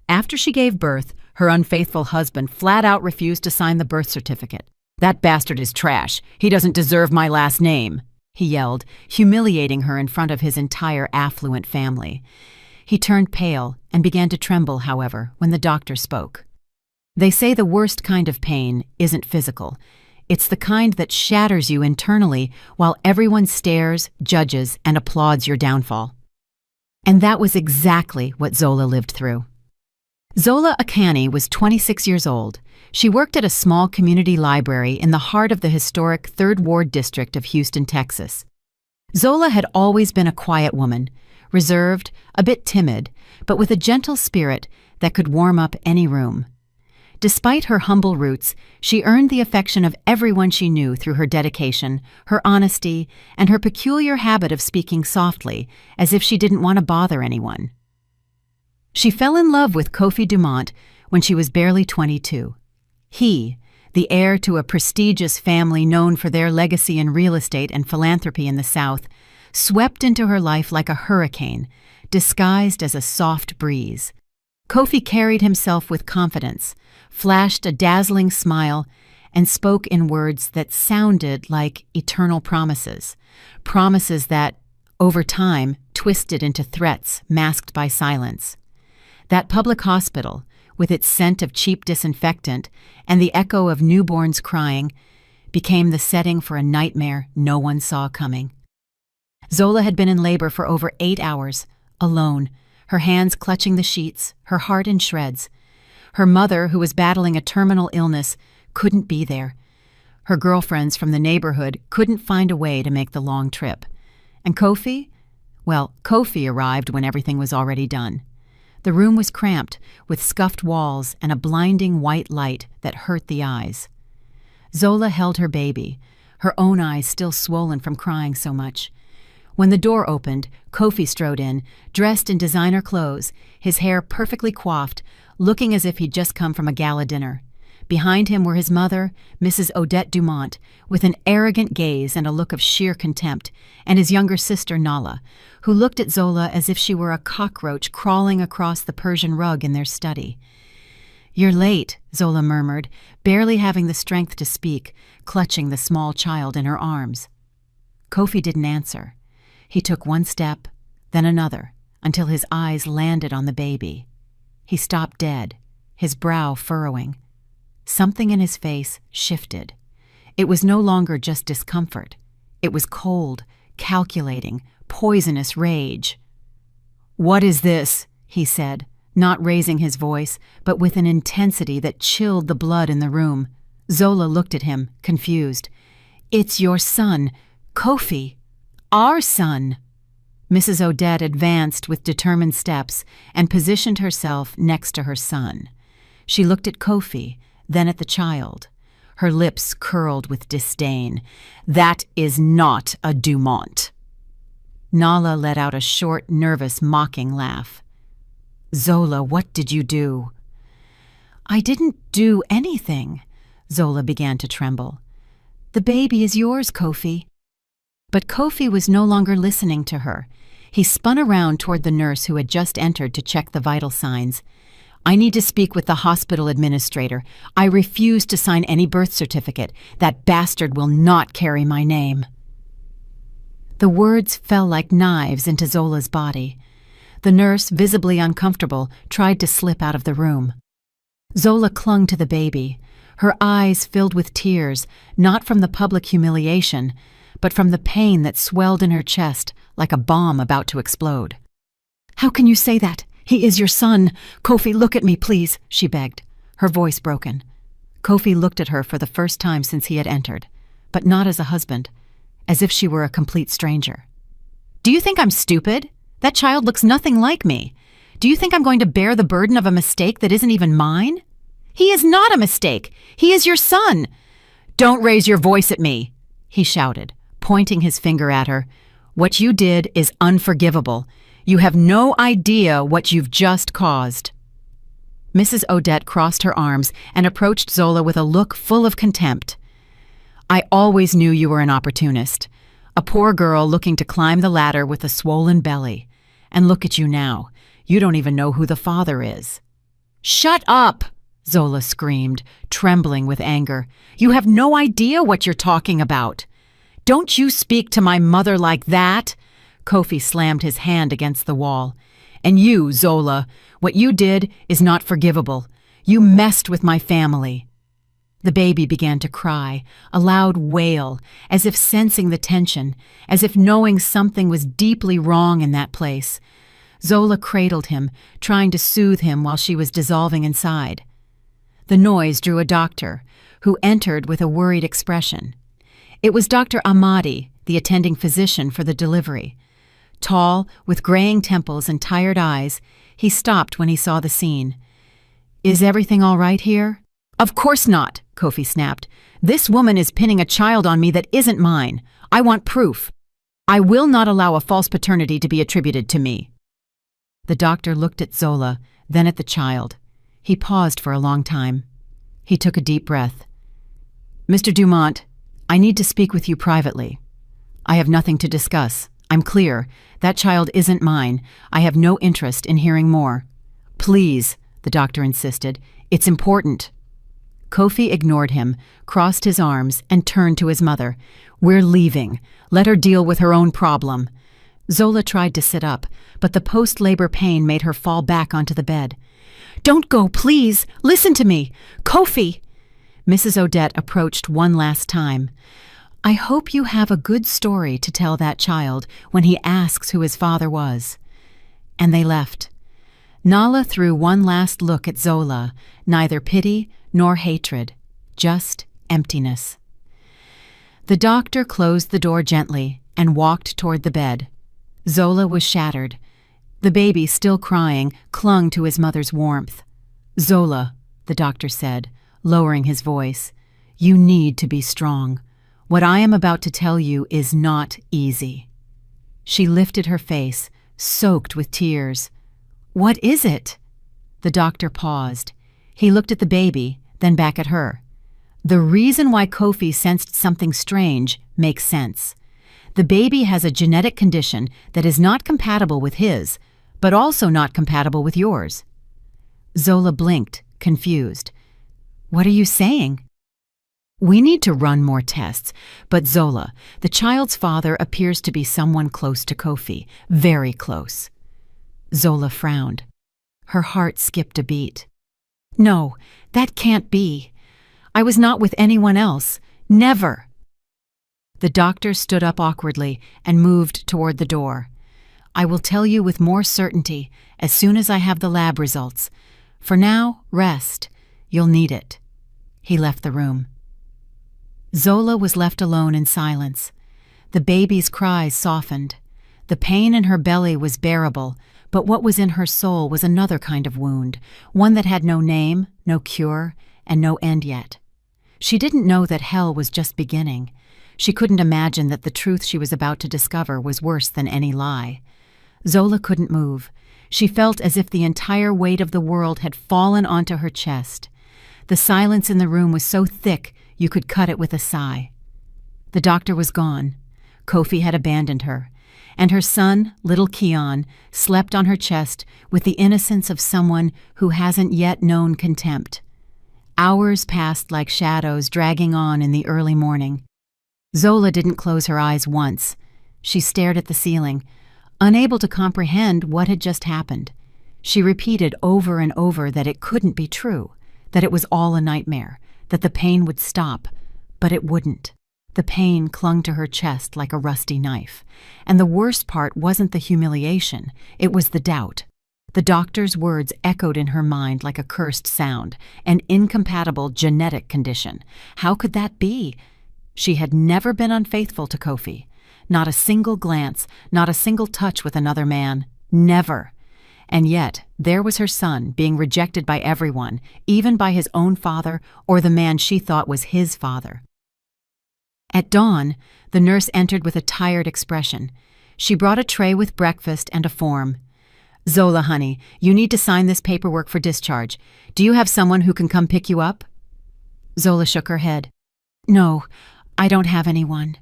After she gave birth, her unfaithful husband flat out refused to sign the birth certificate. "That bastard is trash. He doesn't deserve my last name," he yelled, humiliating her in front of his entire affluent family. He turned pale and began to tremble, however, when the doctor spoke. "They say the worst kind of pain isn't physical. It's the kind that shatters you internally while everyone stares, judges, and applauds your downfall." And that was exactly what Zola lived through. Zola Akani was 26 years old. She worked at a small community library in the heart of the historic 3rd Ward district of Houston, Texas. Zola had always been a quiet woman, reserved, a bit timid, but with a gentle spirit that could warm up any room. Despite her humble roots, she earned the affection of everyone she knew through her dedication, her honesty, and her peculiar habit of speaking softly, as if she didn't want to bother anyone. She fell in love with Kofi Dumont when she was barely 22. He, the heir to a prestigious family known for their legacy in real estate and philanthropy in the South, swept into her life like a hurricane, disguised as a soft breeze. Kofi carried himself with confidence, flashed a dazzling smile, and spoke in words that sounded like eternal promises, promises that, over time, twisted into threats masked by silence. That public hospital, with its scent of cheap disinfectant and the echo of newborns crying, became the setting for a nightmare no one saw coming. Zola had been in labor for over 8 hours, alone, her hands clutching the sheets, her heart in shreds. Her mother, who was battling a terminal illness, couldn't be there. Her girlfriends from the neighborhood couldn't find a way to make the long trip. And Kofi? Well, Kofi arrived when everything was already done. The room was cramped, with scuffed walls and a blinding white light that hurt the eyes. Zola held her baby, her own eyes still swollen from crying so much. When the door opened, Kofi strode in, dressed in designer clothes, his hair perfectly coiffed, looking as if he'd just come from a gala dinner. Behind him were his mother, Mrs. Odette Dumont, with an arrogant gaze and a look of sheer contempt, and his younger sister, Nala, who looked at Zola as if she were a cockroach crawling across the Persian rug in their study. "You're late," Zola murmured, barely having the strength to speak, clutching the small child in her arms. Kofi didn't answer. He took one step, then another, until his eyes landed on the baby. He stopped dead, his brow furrowing. Something in his face shifted. It was no longer just discomfort. It was cold, calculating, poisonous rage. "What is this?" he said, not raising his voice, but with an intensity that chilled the blood in the room. Zola looked at him, confused. "It's your son, Kofi. Our son." Mrs. Odette advanced with determined steps and positioned herself next to her son. She looked at Kofi, then at the child. Her lips curled with disdain. "That is not a Dumont." Nala let out a short, nervous, mocking laugh. "Zola, what did you do?" "I didn't do anything." Zola began to tremble. "The baby is yours, Kofi." But Kofi was no longer listening to her. He spun around toward the nurse who had just entered to check the vital signs. "I need to speak with the hospital administrator. I refuse to sign any birth certificate. That bastard will not carry my name." The words fell like knives into Zola's body. The nurse, visibly uncomfortable, tried to slip out of the room. Zola clung to the baby, her eyes filled with tears, not from the public humiliation, but from the pain that swelled in her chest like a bomb about to explode. "How can you say that? He is your son. Kofi, look at me, please," she begged, her voice broken. Kofi looked at her for the first time since he had entered, but not as a husband, as if she were a complete stranger. "Do you think I'm stupid? That child looks nothing like me. Do you think I'm going to bear the burden of a mistake that isn't even mine? He is not a mistake. He is your son. Don't raise your voice at me," he shouted, pointing his finger at her. "What you did is unforgivable. You have no idea what you've just caused." Mrs. Odette crossed her arms and approached Zola with a look full of contempt. "I always knew you were an opportunist, a poor girl looking to climb the ladder with a swollen belly. And look at you now. You don't even know who the father is." "Shut up!" Zola screamed, trembling with anger. "You have no idea what you're talking about. Don't you speak to my mother like that!" Kofi slammed his hand against the wall. "And you, Zola, what you did is not forgivable. You messed with my family." The baby began to cry, a loud wail, as if sensing the tension, as if knowing something was deeply wrong in that place. Zola cradled him, trying to soothe him while she was dissolving inside. The noise drew a doctor, who entered with a worried expression. It was Dr. Ahmadi, the attending physician for the delivery. Tall, with graying temples and tired eyes, he stopped when he saw the scene. "Is everything all right here?" "Of course not," Kofi snapped. "This woman is pinning a child on me that isn't mine. I want proof. I will not allow a false paternity to be attributed to me." The doctor looked at Zola, then at the child. He paused for a long time. He took a deep breath. "Mr. Dumont, I need to speak with you privately. I have nothing to discuss. I'm clear. That child isn't mine. I have no interest in hearing more." "Please," the doctor insisted. "It's important." Kofi ignored him, crossed his arms, and turned to his mother. "We're leaving. Let her deal with her own problem." Zola tried to sit up, but the post-labor pain made her fall back onto the bed. "Don't go, please! Listen to me! Kofi!" Mrs. Odette approached one last time. "I hope you have a good story to tell that child when he asks who his father was." And they left. Nala threw one last look at Zola, neither pity nor hatred, just emptiness. The doctor closed the door gently and walked toward the bed. Zola was shattered. The baby, still crying, clung to his mother's warmth. "Zola," the doctor said, lowering his voice, "you need to be strong. What I am about to tell you is not easy." She lifted her face, soaked with tears. "What is it?" The doctor paused. He looked at the baby, then back at her. The reason why Kofi sensed something strange makes sense. The baby has a genetic condition that is not compatible with his, but also not compatible with yours. Zola blinked, confused. "What are you saying?" "We need to run more tests, but Zola, the child's father appears to be someone close to Kofi, very close." Zola frowned. Her heart skipped a beat. "No, that can't be. I was not with anyone else. Never." The doctor stood up awkwardly and moved toward the door. "I will tell you with more certainty as soon as I have the lab results. For now, rest. You'll need it." He left the room. Zola was left alone in silence. The baby's cries softened. The pain in her belly was bearable, but what was in her soul was another kind of wound, one that had no name, no cure, and no end yet. She didn't know that hell was just beginning. She couldn't imagine that the truth she was about to discover was worse than any lie. Zola couldn't move. She felt as if the entire weight of the world had fallen onto her chest. The silence in the room was so thick you could cut it with a sigh. The doctor was gone. Kofi had abandoned her, and her son, little Keon, slept on her chest with the innocence of someone who hasn't yet known contempt. Hours passed like shadows dragging on in the early morning. Zola didn't close her eyes once. She stared at the ceiling, unable to comprehend what had just happened. She repeated over and over that it couldn't be true, that it was all a nightmare, that the pain would stop, but it wouldn't. The pain clung to her chest like a rusty knife, and the worst part wasn't the humiliation, it was the doubt. The doctor's words echoed in her mind like a cursed sound, an incompatible genetic condition. How could that be? She had never been unfaithful to Kofi. Not a single glance, not a single touch with another man. Never. And yet, there was her son being rejected by everyone, even by his own father or the man she thought was his father. At dawn, the nurse entered with a tired expression. She brought a tray with breakfast and a form. "Zola, honey, you need to sign this paperwork for discharge. Do you have someone who can come pick you up?" Zola shook her head. "No, I don't have anyone."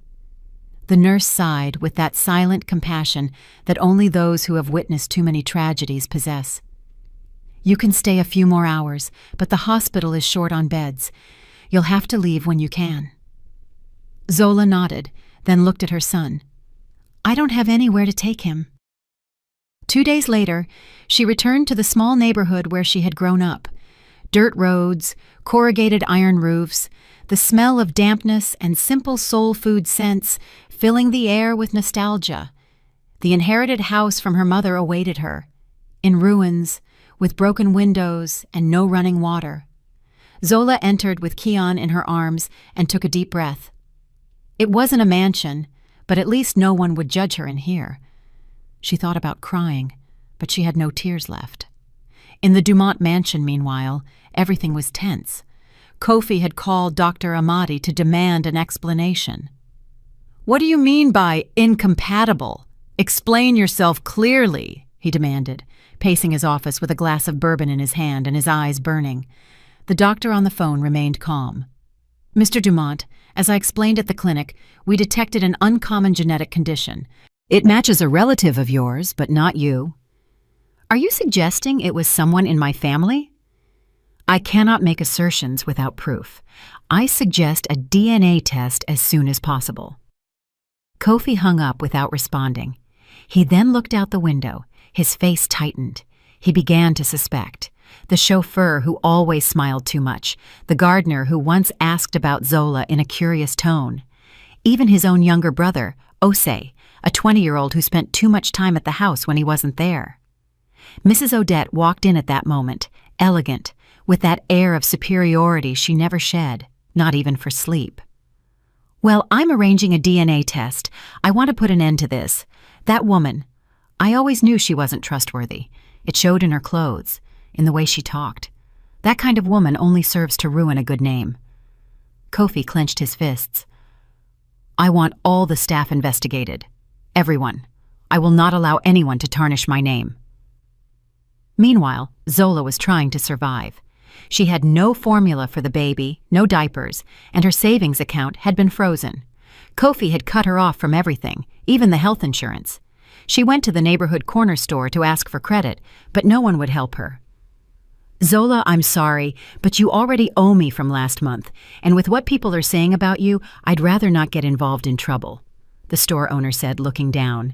The nurse sighed with that silent compassion that only those who have witnessed too many tragedies possess. You can stay a few more hours, but the hospital is short on beds. You'll have to leave when you can." Zola nodded, then looked at her son. "I don't have anywhere to take him." 2 days later, she returned to the small neighborhood where she had grown up. Dirt roads, corrugated iron roofs, the smell of dampness and simple soul food scents filling the air with nostalgia. The inherited house from her mother awaited her, in ruins, with broken windows and no running water. Zola entered with Keon in her arms and took a deep breath. It wasn't a mansion, but at least no one would judge her in here. She thought about crying, but she had no tears left. In the Dumont mansion, meanwhile, everything was tense. Kofi had called Dr. Ahmadi to demand an explanation. "What do you mean by incompatible? Explain yourself clearly," he demanded, pacing his office with a glass of bourbon in his hand and his eyes burning. The doctor on the phone remained calm. "Mr. Dumont, as I explained at the clinic, we detected an uncommon genetic condition. It matches a relative of yours, but not you. Are you suggesting it was someone in my family? I cannot make assertions without proof. I suggest a DNA test as soon as possible." Kofi hung up without responding. He then looked out the window. His face tightened. He began to suspect. The chauffeur who always smiled too much, the gardener who once asked about Zola in a curious tone, even his own younger brother, Osei, a 20-year-old who spent too much time at the house when he wasn't there. Mrs. Odette walked in at that moment, elegant, with that air of superiority she never shed, not even for sleep. "Well, I'm arranging a DNA test. I want to put an end to this. That woman, I always knew she wasn't trustworthy. It showed in her clothes, in the way she talked. That kind of woman only serves to ruin a good name." Kofi clenched his fists. "I want all the staff investigated. Everyone. I will not allow anyone to tarnish my name." Meanwhile, Zola was trying to survive. She had no formula for the baby, no diapers, and her savings account had been frozen. Kofi had cut her off from everything, even the health insurance. She went to the neighborhood corner store to ask for credit, but no one would help her. "Zola, I'm sorry, but you already owe me from last month, and with what people are saying about you, I'd rather not get involved in trouble," the store owner said, looking down.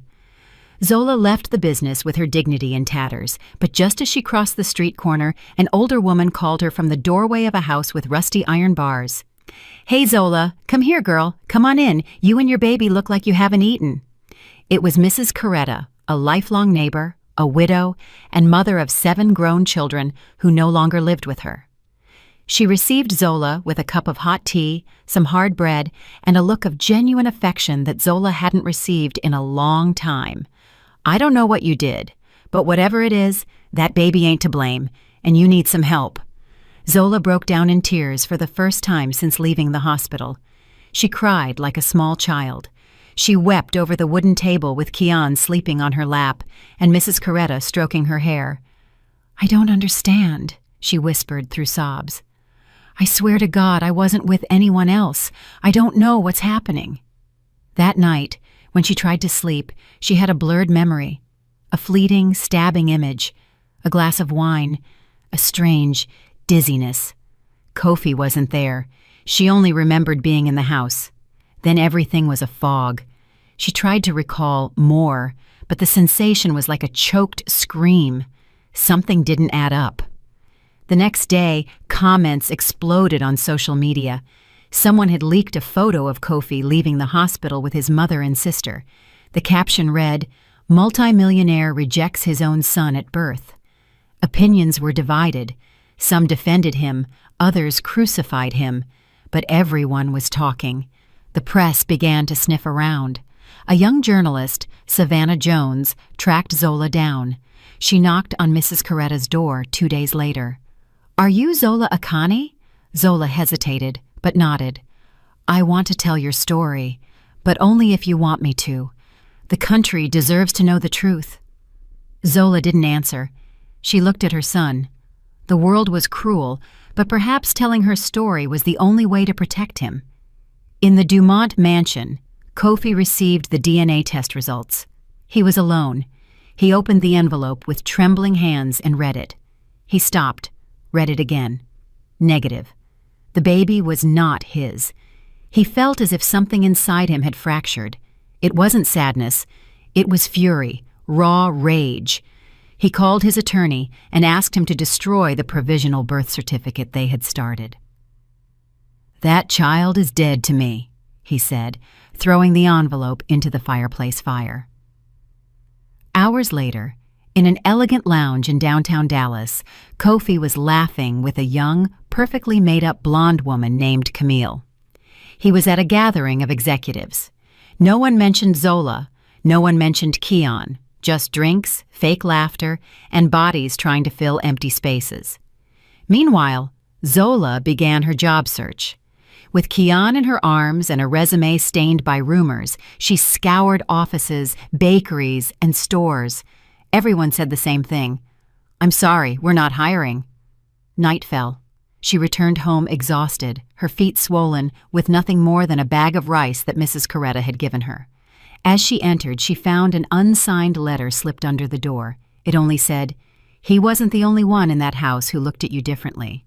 Zola left the business with her dignity in tatters, but just as she crossed the street corner, an older woman called her from the doorway of a house with rusty iron bars. "Hey, Zola, come here, girl. Come on in. You and your baby look like you haven't eaten." It was Mrs. Coretta, a lifelong neighbor, a widow, and mother of 7 grown children who no longer lived with her. She received Zola with a cup of hot tea, some hard bread, and a look of genuine affection that Zola hadn't received in a long time. "I don't know what you did, but whatever it is, that baby ain't to blame, and you need some help." Zola broke down in tears for the first time since leaving the hospital. She cried like a small child. She wept over the wooden table with Keon sleeping on her lap and Mrs. Coretta stroking her hair. "I don't understand," she whispered through sobs. "I swear to God I wasn't with anyone else. I don't know what's happening." That night, when she tried to sleep, she had a blurred memory, a fleeting, stabbing image, a glass of wine, a strange dizziness. Kofi wasn't there. She only remembered being in the house. Then everything was a fog. She tried to recall more, but the sensation was like a choked scream. Something didn't add up. The next day, comments exploded on social media. Someone had leaked a photo of Kofi leaving the hospital with his mother and sister. The caption read, "Multimillionaire rejects his own son at birth." Opinions were divided. Some defended him, others crucified him. But everyone was talking. The press began to sniff around. A young journalist, Savannah Jones, tracked Zola down. She knocked on Mrs. Coretta's door 2 days later. "Are you Zola Akani?" Zola hesitated, but nodded. "I want to tell your story, but only if you want me to. The country deserves to know the truth." Zola didn't answer. She looked at her son. The world was cruel, but perhaps telling her story was the only way to protect him. In the Dumont mansion, Kofi received the DNA test results. He was alone. He opened the envelope with trembling hands and read it. He stopped, read it again. Negative. The baby was not his. He felt as if something inside him had fractured. It wasn't sadness. It was fury, raw rage. He called his attorney and asked him to destroy the provisional birth certificate they had started. "That child is dead to me," he said, throwing the envelope into the fireplace fire. Hours later, in an elegant lounge in downtown Dallas, Kofi was laughing with a young, perfectly made-up blonde woman named Camille. He was at a gathering of executives. No one mentioned Zola, no one mentioned Keon, just drinks, fake laughter, and bodies trying to fill empty spaces. Meanwhile, Zola began her job search. With Keon in her arms and a resume stained by rumors, she scoured offices, bakeries, and stores. Everyone said the same thing. "I'm sorry, we're not hiring." Night fell. She returned home exhausted, her feet swollen, with nothing more than a bag of rice that Mrs. Coretta had given her. As she entered, she found an unsigned letter slipped under the door. It only said, "He wasn't the only one in that house who looked at you differently."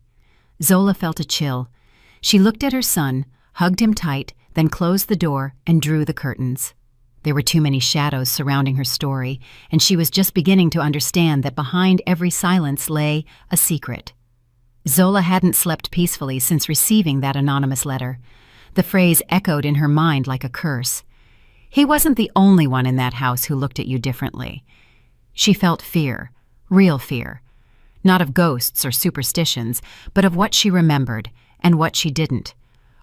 Zola felt a chill. She looked at her son, hugged him tight, then closed the door and drew the curtains. There were too many shadows surrounding her story, and she was just beginning to understand that behind every silence lay a secret. Zola hadn't slept peacefully since receiving that anonymous letter. The phrase echoed in her mind like a curse. He wasn't the only one in that house who looked at you differently. She felt fear, real fear. Not of ghosts or superstitions, but of what she remembered and what she didn't.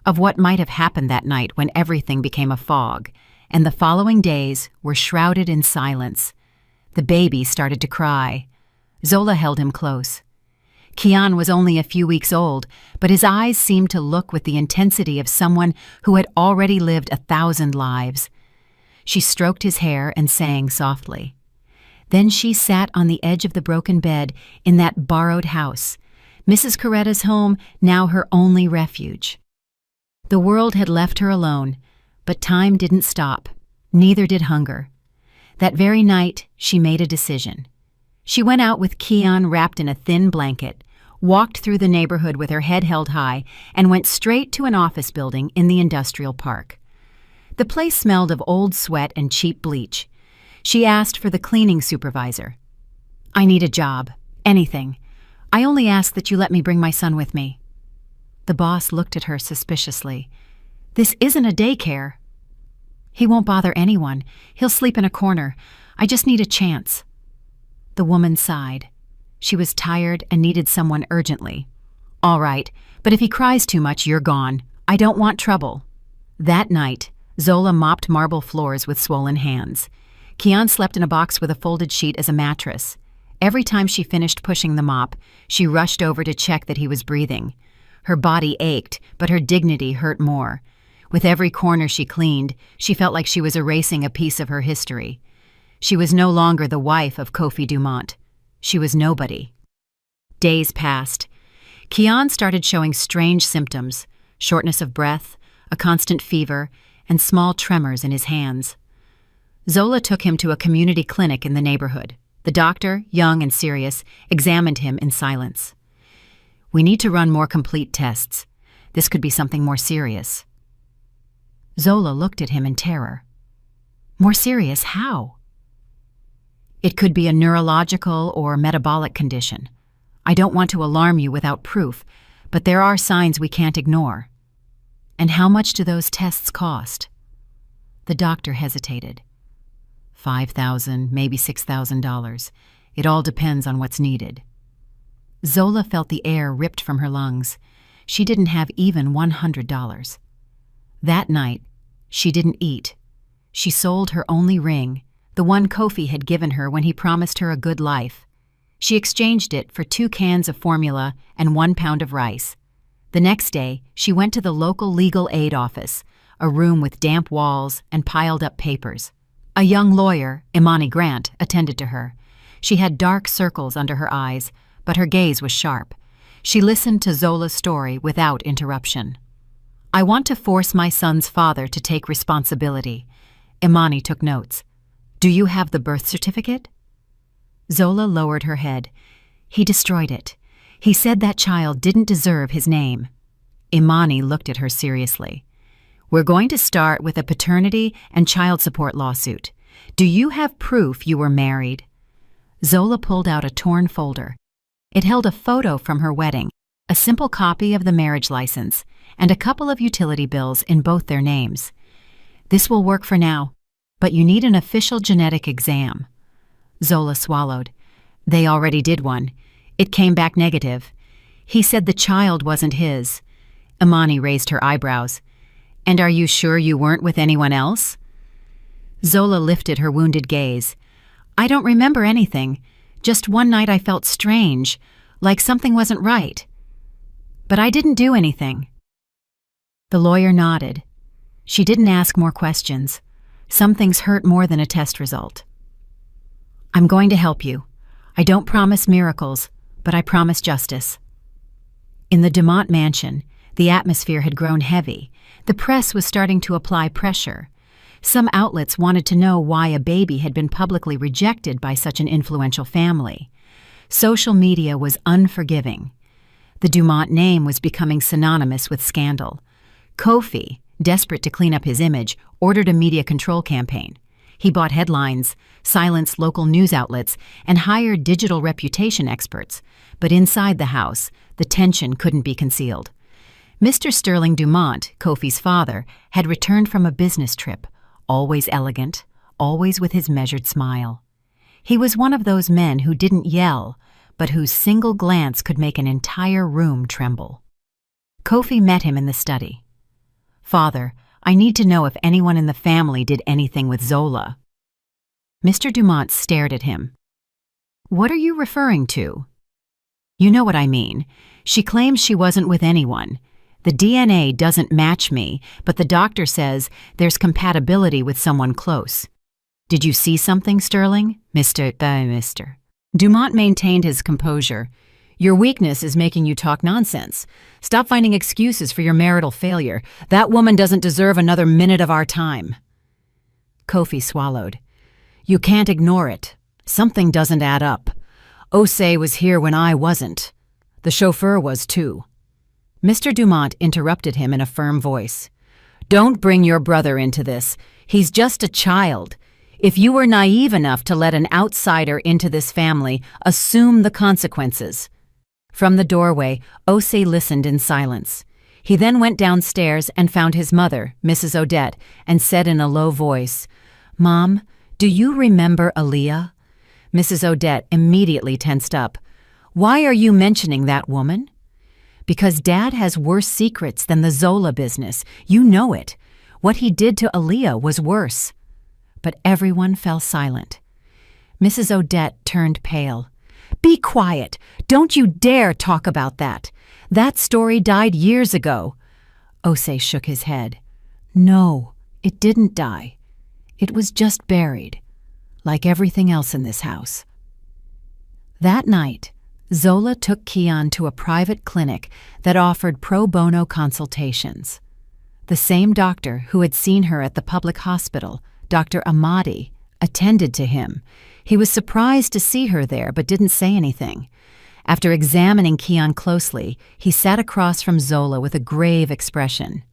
Of what might have happened that night when everything became a fog, and the following days were shrouded in silence. The baby started to cry. Zola held him close. Keon was only a few weeks old, but his eyes seemed to look with the intensity of someone who had already lived 1,000 lives. She stroked his hair and sang softly. Then she sat on the edge of the broken bed in that borrowed house, Mrs. Coretta's home, now her only refuge. The world had left her alone, but time didn't stop. Neither did hunger. That very night, she made a decision. She went out with Keon wrapped in a thin blanket, walked through the neighborhood with her head held high, and went straight to an office building in the industrial park. The place smelled of old sweat and cheap bleach. She asked for the cleaning supervisor. "I need a job. Anything. I only ask that you let me bring my son with me." The boss looked at her suspiciously. "This isn't a daycare." "He won't bother anyone. He'll sleep in a corner. I just need a chance." The woman sighed. She was tired and needed someone urgently. "All right, but if he cries too much, you're gone. I don't want trouble." That night, Zola mopped marble floors with swollen hands. Keon slept in a box with a folded sheet as a mattress. Every time she finished pushing the mop, she rushed over to check that he was breathing. Her body ached, but her dignity hurt more. With every corner she cleaned, she felt like she was erasing a piece of her history. She was no longer the wife of Kofi Dumont. She was nobody. Days passed. Keon started showing strange symptoms: shortness of breath, a constant fever, and small tremors in his hands. Zola took him to a community clinic in the neighborhood. The doctor, young and serious, examined him in silence. "We need to run more complete tests. This could be something more serious." Zola looked at him in terror. "More serious? How?" "It could be a neurological or metabolic condition. I don't want to alarm you without proof, but there are signs we can't ignore." "And how much do those tests cost?" The doctor hesitated. $5,000, maybe $6,000. It all depends on what's needed. Zola felt the air ripped from her lungs. She didn't have even $100. That night, she didn't eat. She sold her only ring, the one Kofi had given her when he promised her a good life. She exchanged it for 2 cans of formula and 1 pound of rice. The next day, she went to the local legal aid office, a room with damp walls and piled-up papers. A young lawyer, Imani Grant, attended to her. She had dark circles under her eyes, but her gaze was sharp. She listened to Zola's story without interruption. "I want to force my son's father to take responsibility." Imani took notes. "Do you have the birth certificate?" Zola lowered her head. He destroyed it. He said that child didn't deserve his name. Imani looked at her seriously. We're going to start with a paternity and child support lawsuit. Do you have proof you were married? Zola pulled out a torn folder. It held a photo from her wedding, a simple copy of the marriage license, and a couple of utility bills in both their names. This will work for now, but you need an official genetic exam. Zola swallowed. They already did one. It came back negative. He said the child wasn't his. Imani raised her eyebrows. And are you sure you weren't with anyone else? Zola lifted her wounded gaze. I don't remember anything. Just one night I felt strange, like something wasn't right. But I didn't do anything. The lawyer nodded. She didn't ask more questions. Some things hurt more than a test result. I'm going to help you. I don't promise miracles, but I promise justice. In the Dumont mansion, the atmosphere had grown heavy. The press was starting to apply pressure. Some outlets wanted to know why a baby had been publicly rejected by such an influential family. Social media was unforgiving. The Dumont name was becoming synonymous with scandal. Kofi, desperate to clean up his image, ordered a media control campaign. He bought headlines, silenced local news outlets, and hired digital reputation experts. But inside the house, the tension couldn't be concealed. Mr. Sterling Dumont, Kofi's father, had returned from a business trip, always elegant, always with his measured smile. He was one of those men who didn't yell, but whose single glance could make an entire room tremble. Kofi met him in the study. Father, I need to know if anyone in the family did anything with Zola. Mr. Dumont stared at him. What are you referring to? You know what I mean. She claims she wasn't with anyone. The DNA doesn't match me, but the doctor says there's compatibility with someone close. Did you see something, Sterling? Mr. Dumont maintained his composure. Your weakness is making you talk nonsense. Stop finding excuses for your marital failure. That woman doesn't deserve another minute of our time. Kofi swallowed. You can't ignore it. Something doesn't add up. Osei was here when I wasn't. The chauffeur was too. Mr. Dumont interrupted him in a firm voice. Don't bring your brother into this. He's just a child. If you were naive enough to let an outsider into this family, assume the consequences. From the doorway, Osei listened in silence. He then went downstairs and found his mother, Mrs. Odette, and said in a low voice, Mom, do you remember Aaliyah? Mrs. Odette immediately tensed up. Why are you mentioning that woman? Because Dad has worse secrets than the Zola business. You know it. What he did to Aaliyah was worse. But everyone fell silent. Mrs. Odette turned pale. Be quiet. Don't you dare talk about that. That story died years ago. Osei shook his head. No, it didn't die. It was just buried, like everything else in this house. That night, Zola took Keon to a private clinic that offered pro bono consultations. The same doctor who had seen her at the public hospital, Dr. Ahmadi, attended to him. He was surprised to see her there but didn't say anything. After examining Keon closely, he sat across from Zola with a grave expression.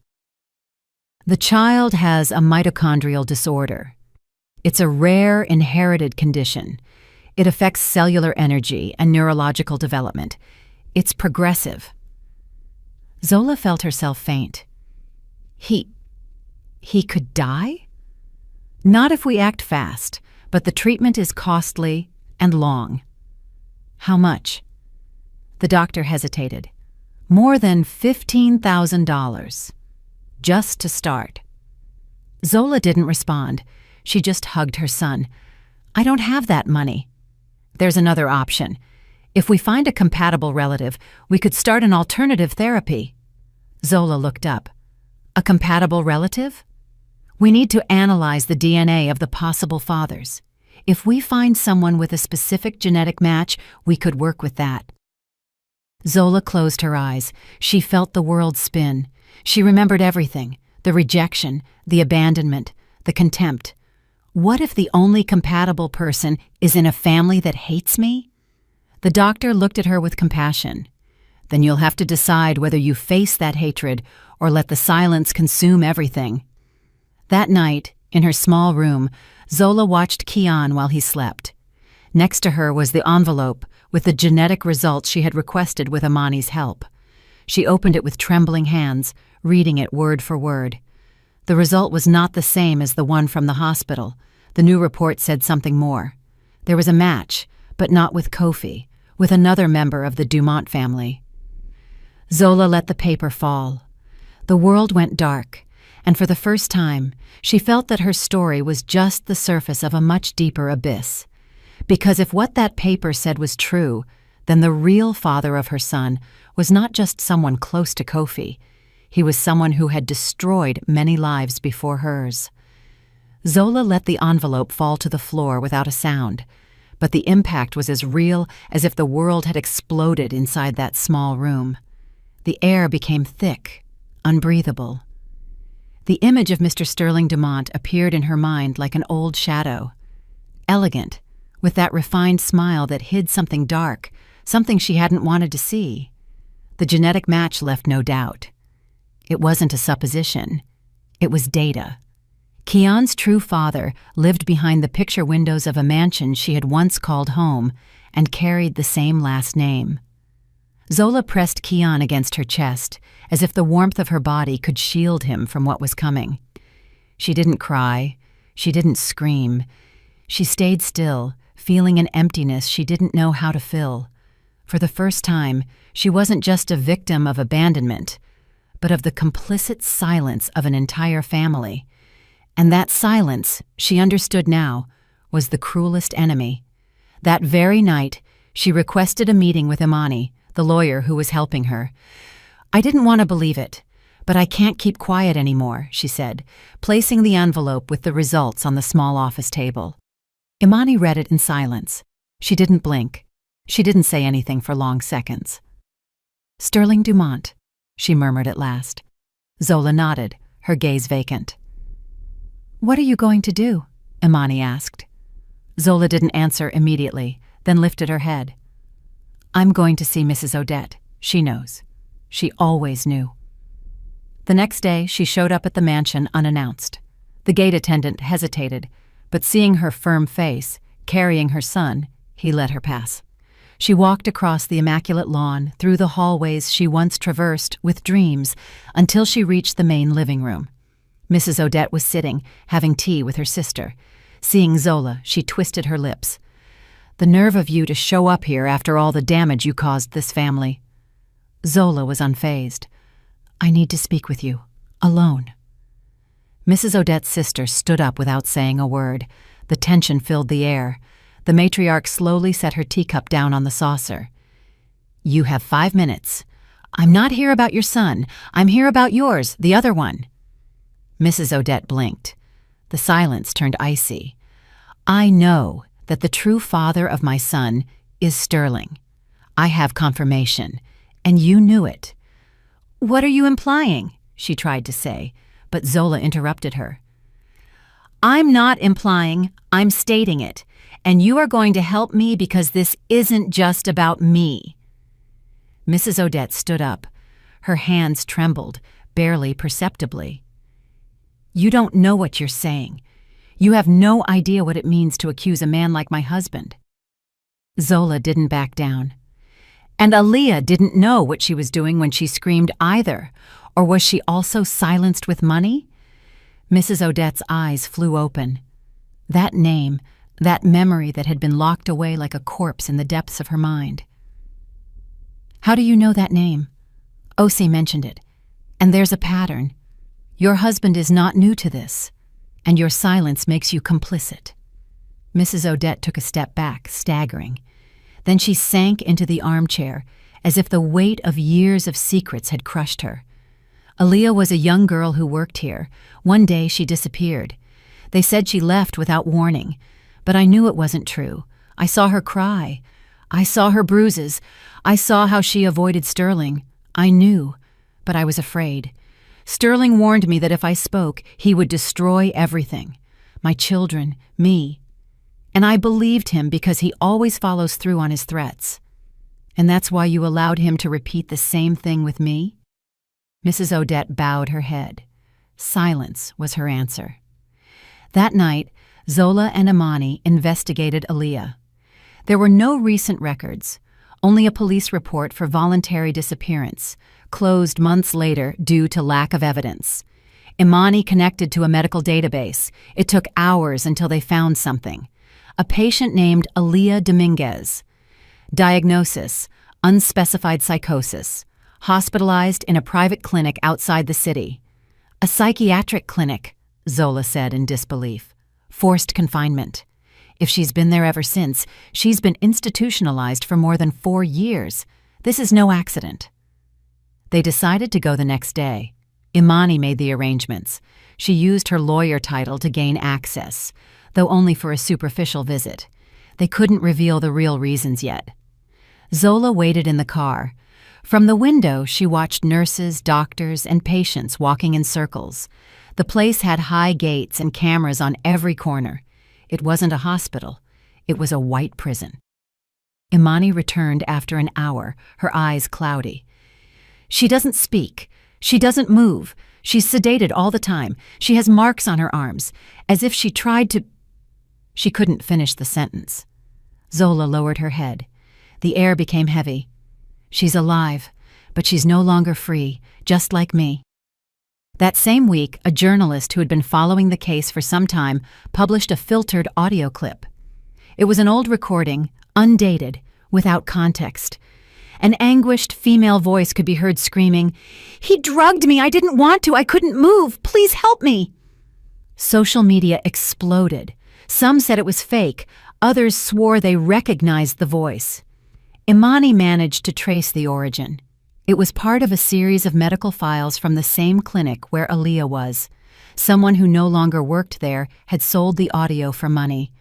The child has a mitochondrial disorder. It's a rare inherited condition. It affects cellular energy and neurological development. It's progressive. Zola felt herself faint. He could die? Not if we act fast, but the treatment is costly and long. How much? The doctor hesitated. More than $15,000. Just to start. Zola didn't respond. She just hugged her son. I don't have that money. There's another option. If we find a compatible relative, we could start an alternative therapy. Zola looked up. A compatible relative? We need to analyze the DNA of the possible fathers. If we find someone with a specific genetic match, we could work with that. Zola closed her eyes. She felt the world spin. She remembered everything, the rejection, the abandonment, the contempt. What if the only compatible person is in a family that hates me? The doctor looked at her with compassion. Then you'll have to decide whether you face that hatred or let the silence consume everything. That night, in her small room, Zola watched Kian while he slept. Next to her was the envelope with the genetic results she had requested with Imani's help. She opened it with trembling hands, reading it word for word. The result was not the same as the one from the hospital. The new report said something more. There was a match, but not with Kofi, with another member of the Dumont family. Zola let the paper fall. The world went dark, and for the first time, she felt that her story was just the surface of a much deeper abyss. Because if what that paper said was true, then the real father of her son was not just someone close to Kofi. He was someone who had destroyed many lives before hers. Zola let the envelope fall to the floor without a sound, but the impact was as real as if the world had exploded inside that small room. The air became thick, unbreathable. The image of Mr. Sterling Dumont appeared in her mind like an old shadow. Elegant, with that refined smile that hid something dark, something she hadn't wanted to see. The genetic match left no doubt. It wasn't a supposition. It was data. Kian's true father lived behind the picture windows of a mansion she had once called home and carried the same last name. Zola pressed Kian against her chest, as if the warmth of her body could shield him from what was coming. She didn't cry. She didn't scream. She stayed still, feeling an emptiness she didn't know how to fill. For the first time, she wasn't just a victim of abandonment, but of the complicit silence of an entire family. And that silence, she understood now, was the cruelest enemy. That very night, she requested a meeting with Imani, the lawyer who was helping her. "I didn't want to believe it, but I can't keep quiet anymore," she said, placing the envelope with the results on the small office table. Imani read it in silence. She didn't blink. She didn't say anything for long seconds. "Sterling Dumont," she murmured at last. Zola nodded, her gaze vacant. "What are you going to do?" Imani asked. Zola didn't answer immediately, then lifted her head. "I'm going to see Mrs. Odette. She knows. She always knew." The next day, she showed up at the mansion unannounced. The gate attendant hesitated, but seeing her firm face, carrying her son, he let her pass. She walked across the immaculate lawn, through the hallways she once traversed with dreams, until she reached the main living room. Mrs. Odette was sitting, having tea with her sister. Seeing Zola, she twisted her lips. "The nerve of you to show up here after all the damage you caused this family." Zola was unfazed. "I need to speak with you, alone." Mrs. Odette's sister stood up without saying a word. The tension filled the air. The matriarch slowly set her teacup down on the saucer. "You have 5 minutes. I'm not here about your son. I'm here about yours, the other one." Mrs. Odette blinked. The silence turned icy. "I know that the true father of my son is Sterling. I have confirmation, and you knew it." "What are you implying?" she tried to say, but Zola interrupted her. "I'm not implying, I'm stating it, and you are going to help me because this isn't just about me." Mrs. Odette stood up. Her hands trembled, barely perceptibly. "You don't know what you're saying. You have no idea what it means to accuse a man like my husband." Zola didn't back down. "And Aaliyah didn't know what she was doing when she screamed either, or was she also silenced with money?" Mrs. Odette's eyes flew open. That name, that memory that had been locked away like a corpse in the depths of her mind. "How do you know that name?" "Osi mentioned it. And there's a pattern. Your husband is not new to this, and your silence makes you complicit." Mrs. Odette took a step back, staggering. Then she sank into the armchair, as if the weight of years of secrets had crushed her. Aaliyah was a young girl who worked here. One day she disappeared. They said she left without warning, but I knew it wasn't true. I saw her cry. I saw her bruises. I saw how she avoided Sterling. I knew, but I was afraid. Sterling warned me that if I spoke, he would destroy everything. My children, me. And I believed him because he always follows through on his threats. And that's why you allowed him to repeat the same thing with me? Mrs. Odette bowed her head. Silence was her answer. That night, Zola and Imani investigated Aaliyah. There were no recent records, only a police report for voluntary disappearance, closed months later due to lack of evidence. Imani connected to a medical database. It took hours until they found something. A patient named Aaliyah Dominguez. Diagnosis: unspecified psychosis. Hospitalized in a private clinic outside the city. A psychiatric clinic, Zola said in disbelief. Forced confinement. If she's been there ever since, she's been institutionalized for more than 4 years. This is no accident. They decided to go the next day. Imani made the arrangements. She used her lawyer title to gain access, though only for a superficial visit. They couldn't reveal the real reasons yet. Zola waited in the car. From the window, she watched nurses, doctors, and patients walking in circles. The place had high gates and cameras on every corner. It wasn't a hospital. It was a white prison. Imani returned after an hour, her eyes cloudy. She doesn't speak. She doesn't move. She's sedated all the time. She has marks on her arms, as if she tried to... She couldn't finish the sentence. Zola lowered her head. The air became heavy. She's alive, but she's no longer free, just like me. That same week, a journalist who had been following the case for some time published a filtered audio clip. It was an old recording, undated, without context. An anguished female voice could be heard screaming, "He drugged me! I didn't want to! I couldn't move! Please help me!" Social media exploded. Some said it was fake. Others swore they recognized the voice. Imani managed to trace the origin. It was part of a series of medical files from the same clinic where Aaliyah was. Someone who no longer worked there had sold the audio for money.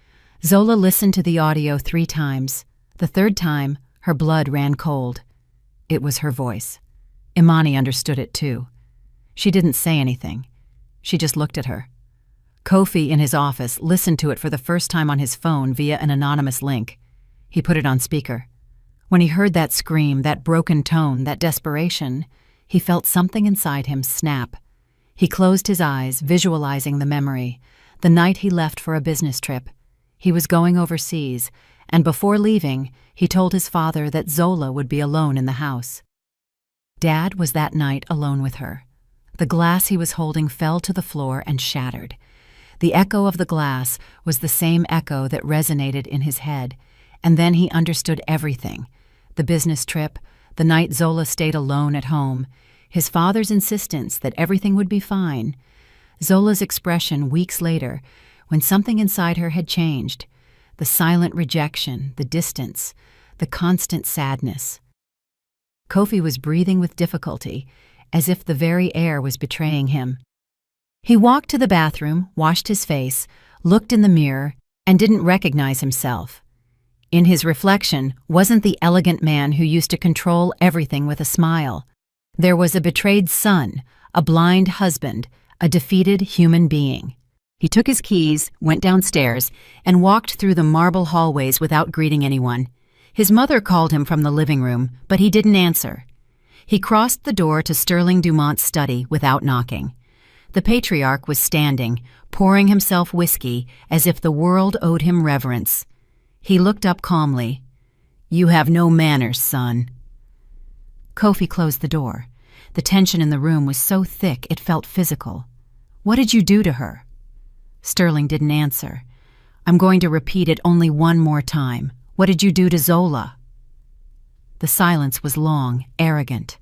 Zola listened to the audio 3 times. The third time, her blood ran cold. It was her voice. Imani understood it too. She didn't say anything. She just looked at her. Kofi in his office listened to it for the first time on his phone via an anonymous link. He put it on speaker. When he heard that scream, that broken tone, that desperation, he felt something inside him snap. He closed his eyes, visualizing the memory. The night he left for a business trip. He was going overseas, and before leaving, he told his father that Zola would be alone in the house. Dad was that night alone with her. The glass he was holding fell to the floor and shattered. The echo of the glass was the same echo that resonated in his head, and then he understood everything. The business trip, the night Zola stayed alone at home, his father's insistence that everything would be fine, Zola's expression weeks later when something inside her had changed, the silent rejection, the distance, the constant sadness. Kofi was breathing with difficulty, as if the very air was betraying him. He walked to the bathroom, washed his face, looked in the mirror, and didn't recognize himself. In his reflection wasn't the elegant man who used to control everything with a smile. There was a betrayed son, a blind husband, a defeated human being. He took his keys, went downstairs, and walked through the marble hallways without greeting anyone. His mother called him from the living room, but he didn't answer. He crossed the door to Sterling Dumont's study without knocking. The patriarch was standing, pouring himself whiskey as if the world owed him reverence. He looked up calmly. "You have no manners, son." Kofi closed the door. The tension in the room was so thick it felt physical. "What did you do to her?" Sterling didn't answer. "I'm going to repeat it only one more time. What did you do to Zola?" The silence was long, arrogant.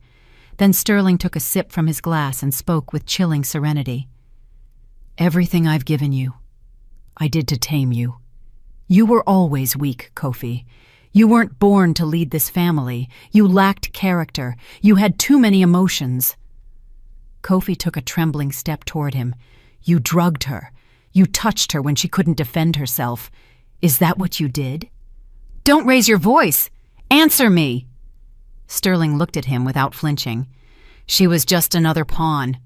Then Sterling took a sip from his glass and spoke with chilling serenity. "Everything I've given you, I did to tame you. You were always weak, Kofi. You weren't born to lead this family. You lacked character. You had too many emotions." Kofi took a trembling step toward him. "You drugged her. You touched her when she couldn't defend herself. Is that what you did?" "Don't raise your voice! Answer me!" Sterling looked at him without flinching. "She was just another pawn.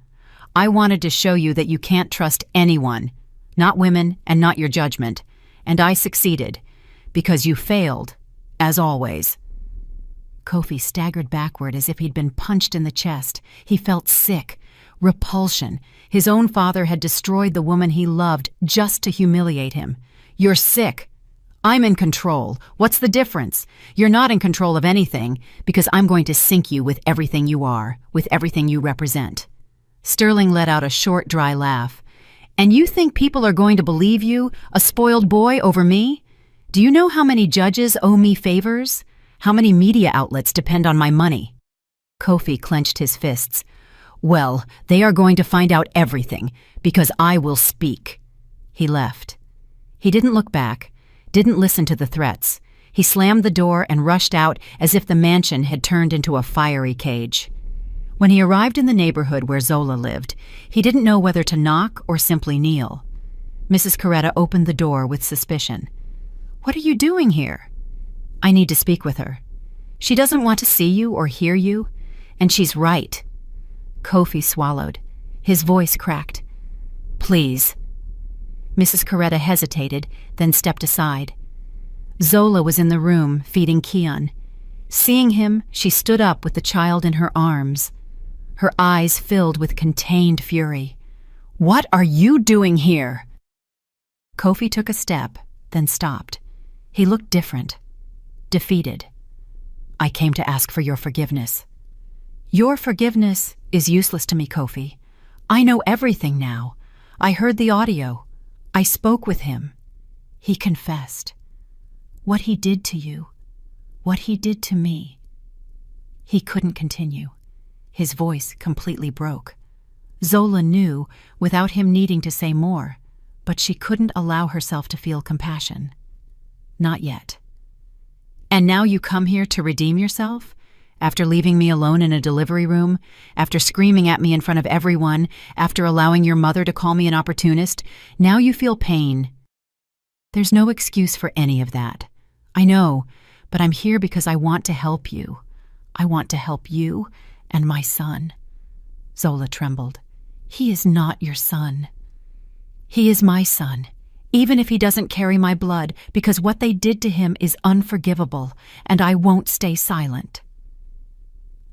I wanted to show you that you can't trust anyone, not women and not your judgment. And I succeeded, because you failed, as always." Kofi staggered backward as if he'd been punched in the chest. He felt sick. Repulsion. His own father had destroyed the woman he loved just to humiliate him. "You're sick. I'm in control. What's the difference? You're not in control of anything, because I'm going to sink you with everything you are, with everything you represent." Sterling let out a short, dry laugh. "And you think people are going to believe you, a spoiled boy, over me? Do you know how many judges owe me favors? How many media outlets depend on my money?" Kofi clenched his fists. "Well, they are going to find out everything, because I will speak." He left. He didn't look back, didn't listen to the threats. He slammed the door and rushed out as if the mansion had turned into a fiery cage. When he arrived in the neighborhood where Zola lived, he didn't know whether to knock or simply kneel. Mrs. Coretta opened the door with suspicion. "What are you doing here?" "I need to speak with her. She doesn't want to see you or hear you, and she's right." Kofi swallowed. His voice cracked. "Please." Mrs. Coretta hesitated, then stepped aside. Zola was in the room, feeding Keon. Seeing him, she stood up with the child in her arms. Her eyes filled with contained fury. "What are you doing here?" Kofi took a step, then stopped. He looked different. Defeated. "I came to ask for your forgiveness." "Your forgiveness is useless to me, Kofi. I know everything now. I heard the audio. I spoke with him. He confessed. What he did to you, what he did to me." He couldn't continue. His voice completely broke. Zola knew, without him needing to say more, but she couldn't allow herself to feel compassion. Not yet. "And now you come here to redeem yourself? After leaving me alone in a delivery room, after screaming at me in front of everyone, after allowing your mother to call me an opportunist, now you feel pain." "There's no excuse for any of that. I know, but I'm here because I want to help you. I want to help you and my son." Zola trembled. "He is not your son." "He is my son, even if he doesn't carry my blood, because what they did to him is unforgivable, and I won't stay silent."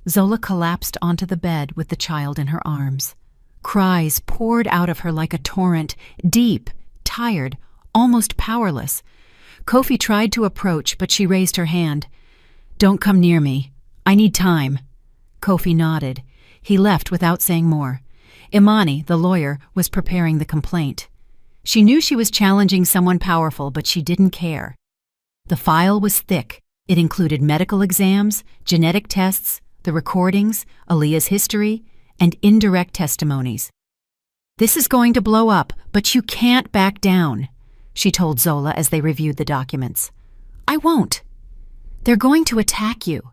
Zola collapsed onto the bed with the child in her arms. Cries poured out of her like a torrent, deep, tired, almost powerless. Kofi tried to approach, but she raised her hand. "Don't come near me. I need time." Kofi nodded. He left without saying more. Imani, the lawyer, was preparing the complaint. She knew she was challenging someone powerful, but she didn't care. The file was thick. It included medical exams, genetic tests, the recordings, Aaliyah's history, and indirect testimonies. "This is going to blow up, but you can't back down," she told Zola as they reviewed the documents. "I won't. They're going to attack you.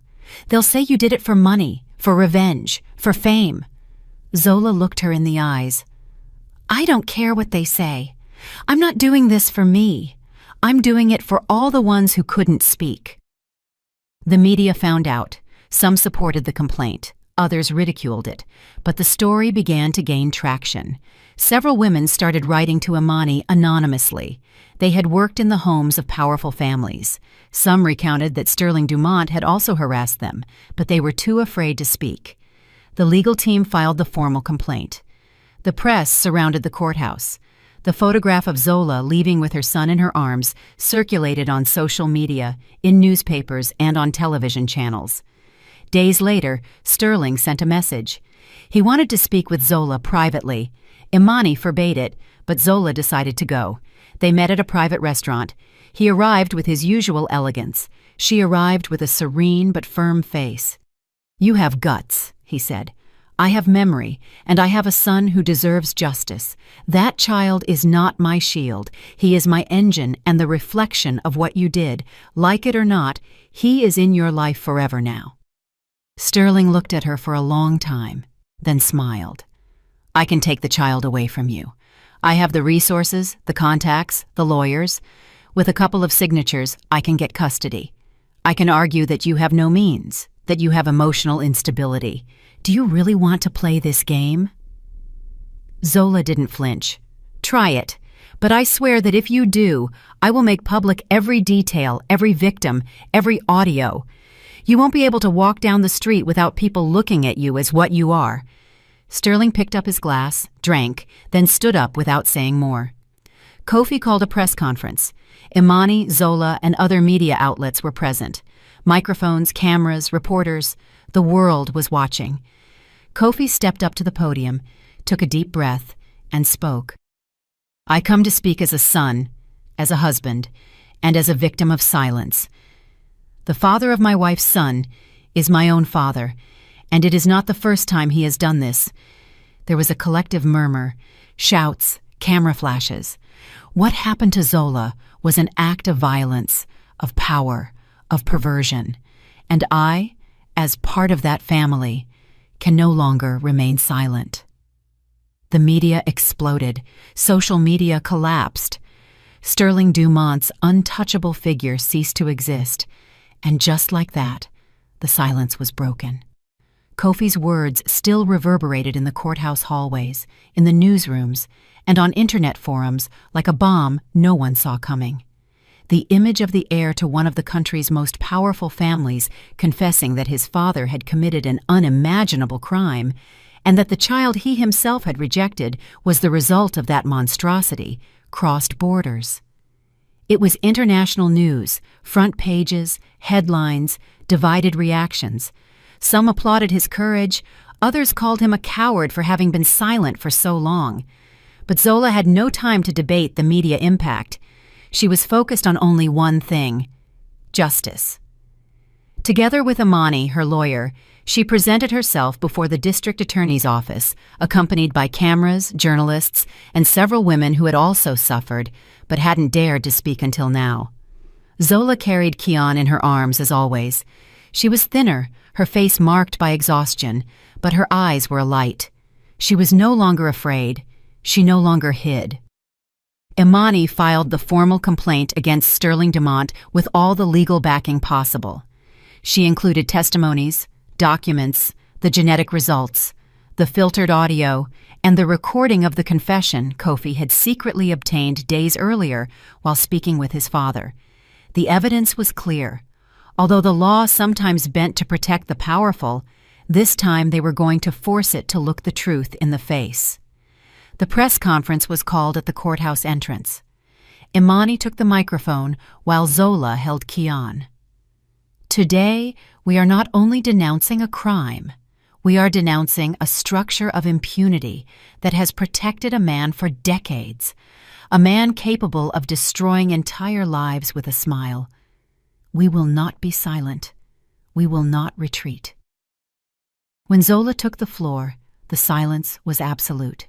They'll say you did it for money, for revenge, for fame." Zola looked her in the eyes. "I don't care what they say. I'm not doing this for me. I'm doing it for all the ones who couldn't speak." The media found out. Some supported the complaint, others ridiculed it, but the story began to gain traction. Several women started writing to Imani anonymously. They had worked in the homes of powerful families. Some recounted that Sterling Dumont had also harassed them, but they were too afraid to speak. The legal team filed the formal complaint. The press surrounded the courthouse. The photograph of Zola leaving with her son in her arms circulated on social media, in newspapers, and on television channels. Days later, Sterling sent a message. He wanted to speak with Zola privately. Imani forbade it, but Zola decided to go. They met at a private restaurant. He arrived with his usual elegance. She arrived with a serene but firm face. "You have guts," he said. "I have memory, and I have a son who deserves justice. That child is not my shield. He is my engine and the reflection of what you did. Like it or not, he is in your life forever now." Sterling looked at her for a long time, then smiled. "I can take the child away from you. I have the resources, the contacts, the lawyers. With a couple of signatures, I can get custody. I can argue that you have no means, that you have emotional instability. Do you really want to play this game?" Zola didn't flinch. "Try it. But I swear that if you do, I will make public every detail, every victim, every audio. You won't be able to walk down the street without people looking at you as what you are." Sterling picked up his glass, drank, then stood up without saying more. Kofi called a press conference. Imani, Zola, and other media outlets were present. Microphones, cameras, reporters. The world was watching. Kofi stepped up to the podium, took a deep breath, and spoke. "I come to speak as a son, as a husband, and as a victim of silence. The father of my wife's son is my own father, and it is not the first time he has done this." There was a collective murmur, shouts, camera flashes. What happened to Zola was an act of violence, of power, of perversion, and I, as part of that family, can no longer remain silent. The media exploded. Social media collapsed. Sterling Dumont's untouchable figure ceased to exist, and just like that, the silence was broken. Kofi's words still reverberated in the courthouse hallways, in the newsrooms, and on internet forums like a bomb no one saw coming. The image of the heir to one of the country's most powerful families confessing that his father had committed an unimaginable crime, and that the child he himself had rejected was the result of that monstrosity, crossed borders. It was international news, front pages, headlines, divided reactions. Some applauded his courage, others called him a coward for having been silent for so long. But Zola had no time to debate the media impact. She was focused on only one thing: justice. Together with Imani, her lawyer, she presented herself before the district attorney's office, accompanied by cameras, journalists, and several women who had also suffered, but hadn't dared to speak until now. Zola carried Kian in her arms as always. She was thinner, her face marked by exhaustion, but her eyes were alight. She was no longer afraid. She no longer hid. Imani filed the formal complaint against Sterling Dumont with all the legal backing possible. She included testimonies, documents, the genetic results, the filtered audio, and the recording of the confession Kofi had secretly obtained days earlier while speaking with his father. The evidence was clear. Although the law sometimes bent to protect the powerful, this time they were going to force it to look the truth in the face. The press conference was called at the courthouse entrance. Imani took the microphone while Zola held Kian. "Today, we are not only denouncing a crime, we are denouncing a structure of impunity that has protected a man for decades, a man capable of destroying entire lives with a smile. We will not be silent. We will not retreat." When Zola took the floor, the silence was absolute.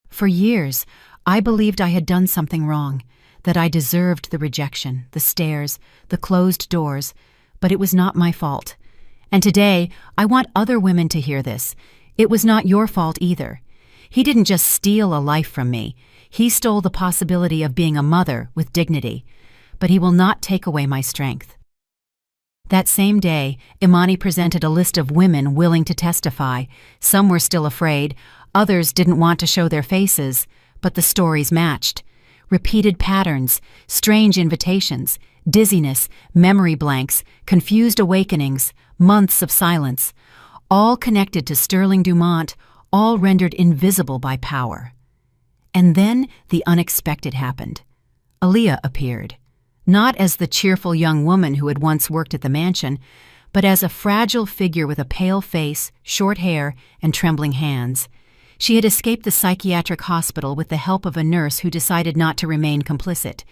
"For years, I believed I had done something wrong, that I deserved the rejection, the stares, the closed doors, but it was not my fault. And today, I want other women to hear this. It was not your fault either. He didn't just steal a life from me. He stole the possibility of being a mother with dignity. But he will not take away my strength." That same day, Imani presented a list of women willing to testify. Some were still afraid, others didn't want to show their faces, but the stories matched. Repeated patterns, strange invitations, dizziness, memory blanks, confused awakenings, months of silence, all connected to Sterling Dumont, all rendered invisible by power. And then the unexpected happened. Aaliyah appeared. Not as the cheerful young woman who had once worked at the mansion, but as a fragile figure with a pale face, short hair, and trembling hands. She had escaped the psychiatric hospital with the help of a nurse who decided not to remain complicit.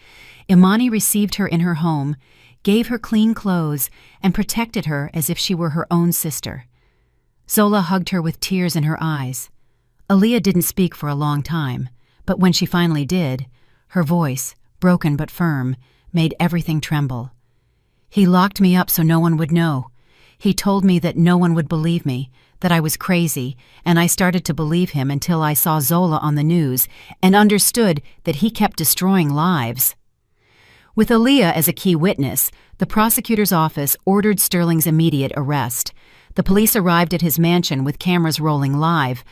Imani received her in her home, gave her clean clothes, and protected her as if she were her own sister. Zola hugged her with tears in her eyes. Aaliyah didn't speak for a long time, but when she finally did, her voice, broken but firm, made everything tremble. "He locked me up so no one would know. He told me that no one would believe me, that I was crazy, and I started to believe him until I saw Zola on the news and understood that he kept destroying lives." With Aaliyah as a key witness, the prosecutor's office ordered Sterling's immediate arrest. The police arrived at his mansion with cameras rolling live.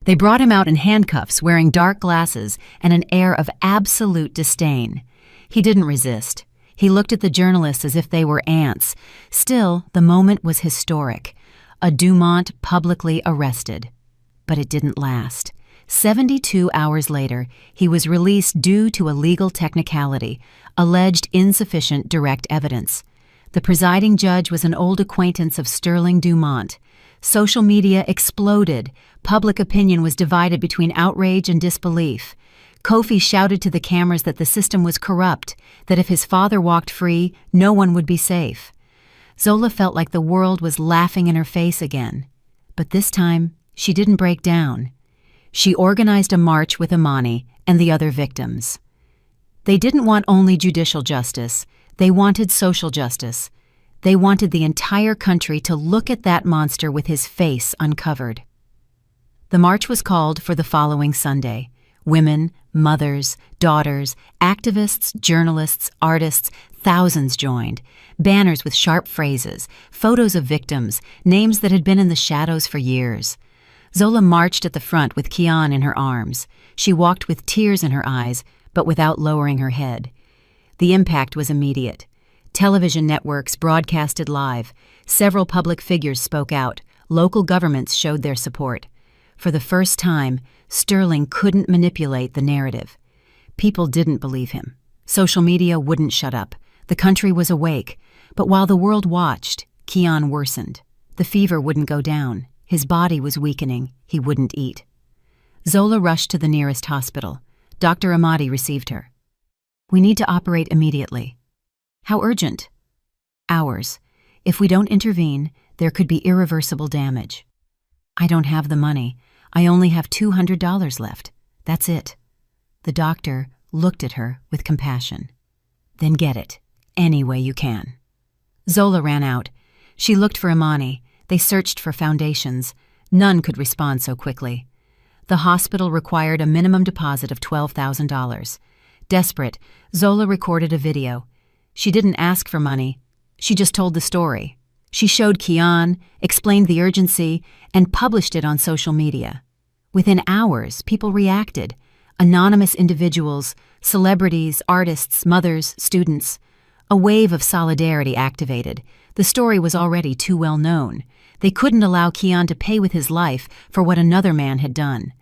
They brought him out in handcuffs, wearing dark glasses and an air of absolute disdain. He didn't resist. He looked at the journalists as if they were ants. Still, the moment was historic. A Dumont publicly arrested. But it didn't last. 72 hours later, he was released due to a legal technicality, alleged insufficient direct evidence. The presiding judge was an old acquaintance of Sterling Dumont. Social media exploded. Public opinion was divided between outrage and disbelief. Kofi shouted to the cameras that the system was corrupt, that if his father walked free, no one would be safe. Zola felt like the world was laughing in her face again. But this time, she didn't break down. She organized a march with Imani and the other victims. They didn't want only judicial justice. They wanted social justice. They wanted the entire country to look at that monster with his face uncovered. The march was called for the following Sunday. Women, mothers, daughters, activists, journalists, artists, thousands joined. Banners with sharp phrases, photos of victims, names that had been in the shadows for years. Zola marched at the front with Kian in her arms. She walked with tears in her eyes, but without lowering her head. The impact was immediate. Television networks broadcasted live. Several public figures spoke out. Local governments showed their support. For the first time, Sterling couldn't manipulate the narrative. People didn't believe him. Social media wouldn't shut up. The country was awake. But while the world watched, Kian worsened. The fever wouldn't go down. His body was weakening. He wouldn't eat. Zola rushed to the nearest hospital. Dr. Ahmadi received her. "We need to operate immediately." "How urgent?" "Hours. If we don't intervene, there could be irreversible damage." "I don't have the money. I only have $200 left. That's it." The doctor looked at her with compassion. "Then get it, any way you can." Zola ran out. She looked for Imani. They searched for foundations. None could respond so quickly. The hospital required a minimum deposit of $12,000. Desperate, Zola recorded a video. She didn't ask for money. She just told the story. She showed Kian, explained the urgency, and published it on social media. Within hours, people reacted. Anonymous individuals, celebrities, artists, mothers, students. A wave of solidarity activated. The story was already too well known. They couldn't allow Kian to pay with his life for what another man had done.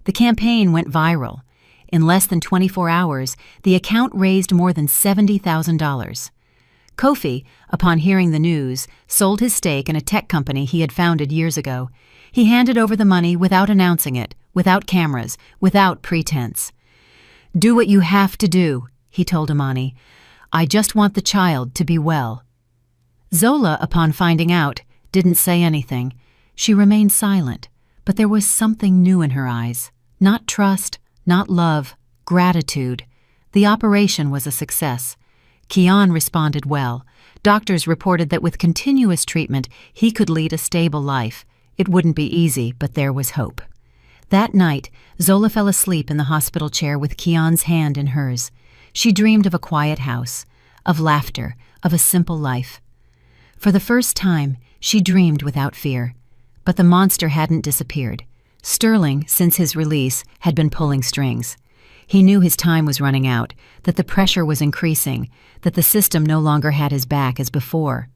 The campaign went viral. In less than 24 hours, the account raised more than $70,000. Kofi, upon hearing the news, sold his stake in a tech company he had founded years ago. He handed over the money without announcing it, without cameras, without pretense. "Do what you have to do," he told Imani. "I just want the child to be well." Zola, upon finding out, didn't say anything. She remained silent, but there was something new in her eyes. Not trust, not love, gratitude. The operation was a success. Kian responded well. Doctors reported that with continuous treatment, he could lead a stable life. It wouldn't be easy, but there was hope. That night, Zola fell asleep in the hospital chair with Kian's hand in hers. She dreamed of a quiet house, of laughter, of a simple life. For the first time, she dreamed without fear. But the monster hadn't disappeared. Sterling, since his release, had been pulling strings. He knew his time was running out, that the pressure was increasing, that the system no longer had his back as before.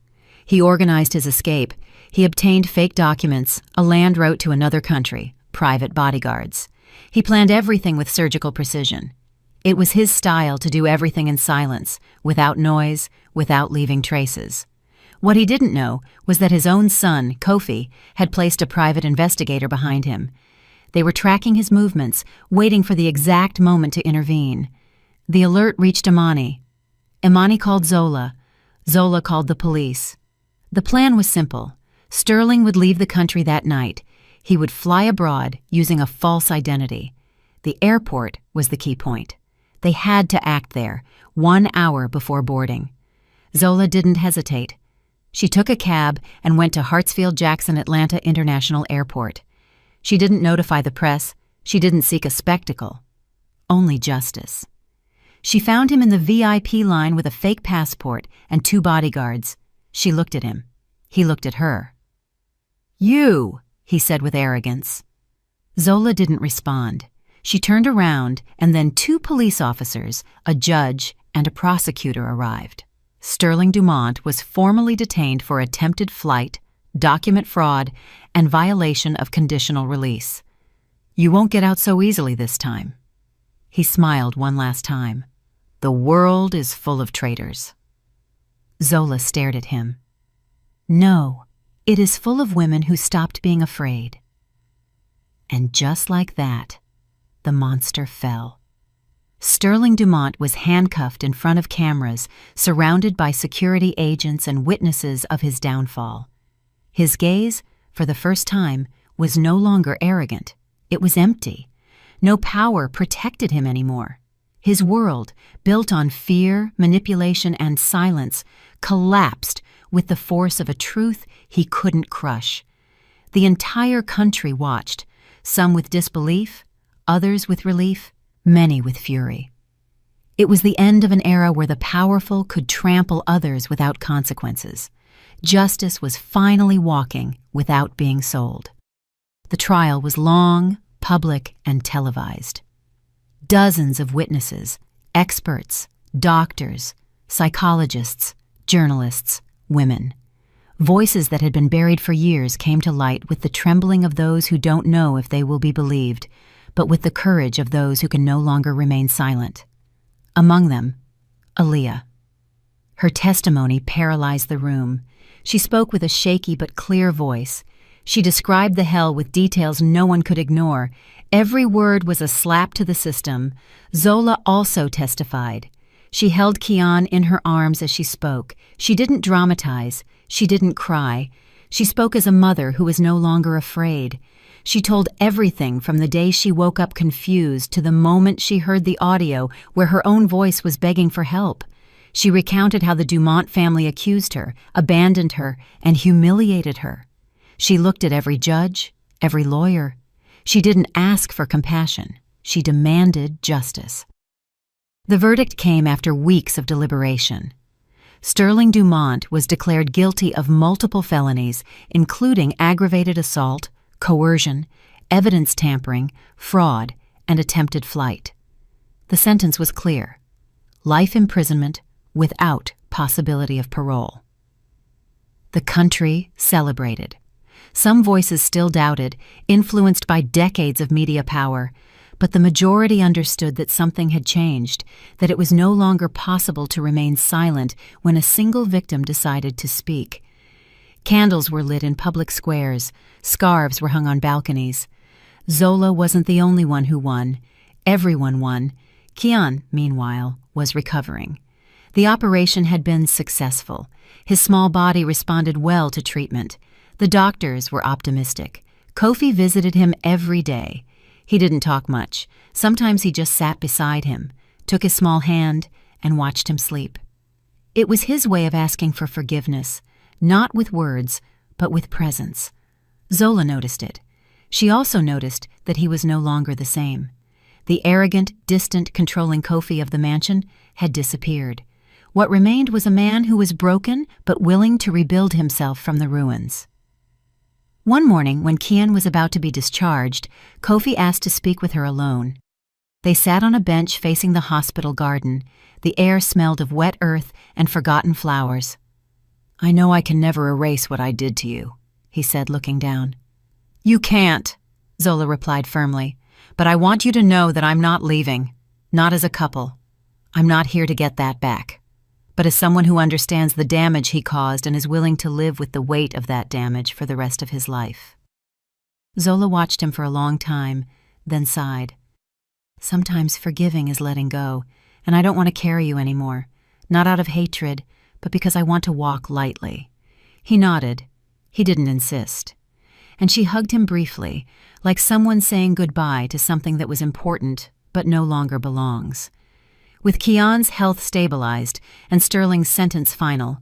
He organized his escape. He obtained fake documents, a land route to another country, private bodyguards. He planned everything with surgical precision. It was his style to do everything in silence, without noise, without leaving traces. What he didn't know was that his own son, Kofi, had placed a private investigator behind him. They were tracking his movements, waiting for the exact moment to intervene. The alert reached Imani. Imani called Zola. Zola called the police. The plan was simple. Sterling would leave the country that night. He would fly abroad using a false identity. The airport was the key point. They had to act there, 1 hour before boarding. Zola didn't hesitate. She took a cab and went to Hartsfield-Jackson Atlanta International Airport. She didn't notify the press. She didn't seek a spectacle. Only justice. She found him in the VIP line with a fake passport and 2 bodyguards. She looked at him. He looked at her. "You," he said with arrogance. Zola didn't respond. She turned around, and then 2 police officers, a judge, and a prosecutor arrived. Sterling Dumont was formally detained for attempted flight, document fraud, and violation of conditional release. "You won't get out so easily this time." He smiled one last time. "The world is full of traitors." Zola stared at him. "No, it is full of women who stopped being afraid." And just like that, the monster fell. Sterling Dumont was handcuffed in front of cameras, surrounded by security agents and witnesses of his downfall. His gaze, for the first time, was no longer arrogant. It was empty. No power protected him anymore. His world, built on fear, manipulation, and silence, collapsed with the force of a truth he couldn't crush. The entire country watched, some with disbelief, others with relief, many with fury. It was the end of an era where the powerful could trample others without consequences. Justice was finally walking without being sold. The trial was long, public, and televised. Dozens of witnesses, experts, doctors, psychologists, journalists, women. Voices that had been buried for years came to light with the trembling of those who don't know if they will be believed, but with the courage of those who can no longer remain silent. Among them, Aaliyah. Her testimony paralyzed the room. She spoke with a shaky but clear voice. She described the hell with details no one could ignore. Every word was a slap to the system. Zola also testified. She held Kian in her arms as she spoke. She didn't dramatize. She didn't cry. She spoke as a mother who was no longer afraid. She told everything from the day she woke up confused to the moment she heard the audio where her own voice was begging for help. She recounted how the Dumont family accused her, abandoned her, and humiliated her. She looked at every judge, every lawyer. She didn't ask for compassion. She demanded justice. The verdict came after weeks of deliberation. Sterling Dumont was declared guilty of multiple felonies, including aggravated assault, coercion, evidence tampering, fraud, and attempted flight. The sentence was clear: life imprisonment without possibility of parole. The country celebrated. Some voices still doubted, influenced by decades of media power, but the majority understood that something had changed, that it was no longer possible to remain silent when a single victim decided to speak. Candles were lit in public squares, scarves were hung on balconies. Zola wasn't the only one who won. Everyone won. Kian, meanwhile, was recovering. The operation had been successful. His small body responded well to treatment. The doctors were optimistic. Kofi visited him every day. He didn't talk much. Sometimes he just sat beside him, took his small hand, and watched him sleep. It was his way of asking for forgiveness, not with words, but with presence. Zola noticed it. She also noticed that he was no longer the same. The arrogant, distant, controlling Kofi of the mansion had disappeared. What remained was a man who was broken but willing to rebuild himself from the ruins. One morning, when Kian was about to be discharged, Kofi asked to speak with her alone. They sat on a bench facing the hospital garden. The air smelled of wet earth and forgotten flowers. "I know I can never erase what I did to you," he said, looking down. "You can't," Zola replied firmly, "but I want you to know that I'm not leaving, not as a couple. I'm not here to get that back, but as someone who understands the damage he caused and is willing to live with the weight of that damage for the rest of his life." Zola watched him for a long time, then sighed. "Sometimes forgiving is letting go, and I don't want to carry you anymore, not out of hatred, but because I want to walk lightly." He nodded. He didn't insist. And she hugged him briefly, like someone saying goodbye to something that was important but no longer belongs. With Kian's health stabilized and Sterling's sentence final,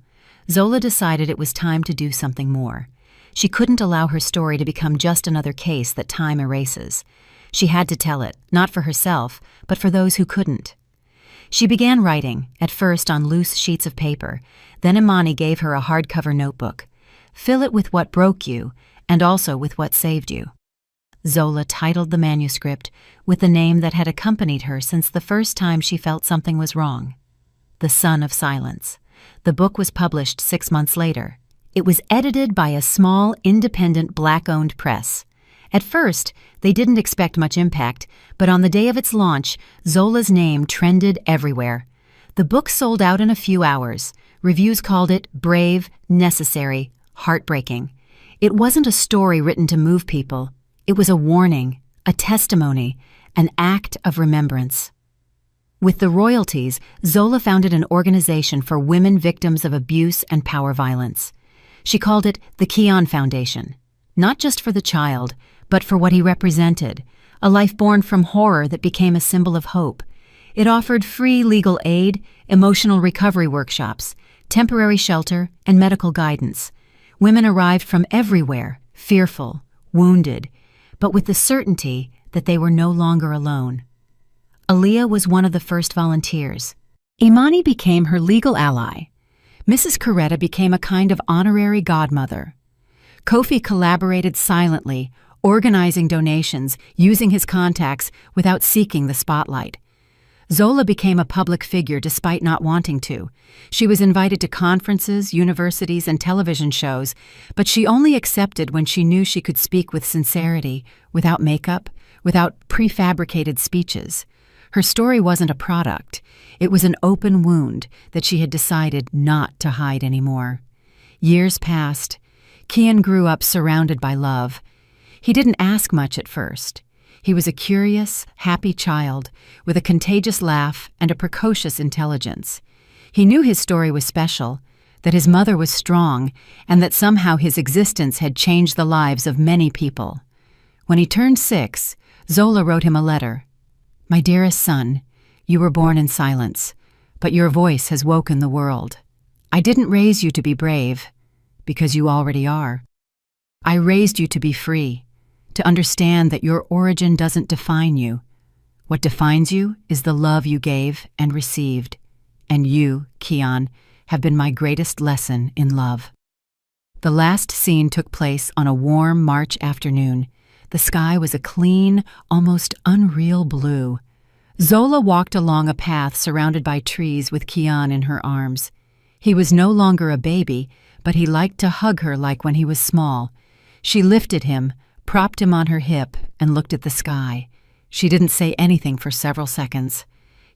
Zola decided it was time to do something more. She couldn't allow her story to become just another case that time erases. She had to tell it, not for herself, but for those who couldn't. She began writing, at first on loose sheets of paper. Then Imani gave her a hardcover notebook. Fill it with what broke you, and also with what saved you. Zola titled the manuscript with the name that had accompanied her since the first time she felt something was wrong: The Son of Silence. The book was published 6 months later. It was edited by a small, independent, Black-owned press. At first, they didn't expect much impact, but on the day of its launch, Zola's name trended everywhere. The book sold out in a few hours. Reviews called it brave, necessary, heartbreaking. It wasn't a story written to move people. It was a warning, a testimony, an act of remembrance. With the royalties, Zola founded an organization for women victims of abuse and power violence. She called it the Kian Foundation, not just for the child, but for what he represented, a life born from horror that became a symbol of hope. It offered free legal aid, emotional recovery workshops, temporary shelter, and medical guidance. Women arrived from everywhere, fearful, wounded, but with the certainty that they were no longer alone. Aaliyah was one of the first volunteers. Imani became her legal ally. Mrs. Coretta became a kind of honorary godmother. Kofi collaborated silently, organizing donations, using his contacts without seeking the spotlight. Zola became a public figure despite not wanting to. She was invited to conferences, universities, and television shows, but she only accepted when she knew she could speak with sincerity, without makeup, without prefabricated speeches. Her story wasn't a product. It was an open wound that she had decided not to hide anymore. Years passed. Kian grew up surrounded by love. He didn't ask much at first. He was a curious, happy child with a contagious laugh and a precocious intelligence. He knew his story was special, that his mother was strong, and that somehow his existence had changed the lives of many people. When he turned 6, Zola wrote him a letter. "My dearest son, you were born in silence, but your voice has woken the world. I didn't raise you to be brave, because you already are. I raised you to be free, to understand that your origin doesn't define you. What defines you is the love you gave and received, and you, Kian, have been my greatest lesson in love." The last scene took place on a warm March afternoon. The sky was a clean, almost unreal blue. Zola walked along a path surrounded by trees with Kian in her arms. He was no longer a baby, but he liked to hug her like when he was small. She lifted him, propped him on her hip, and looked at the sky. She didn't say anything for several seconds.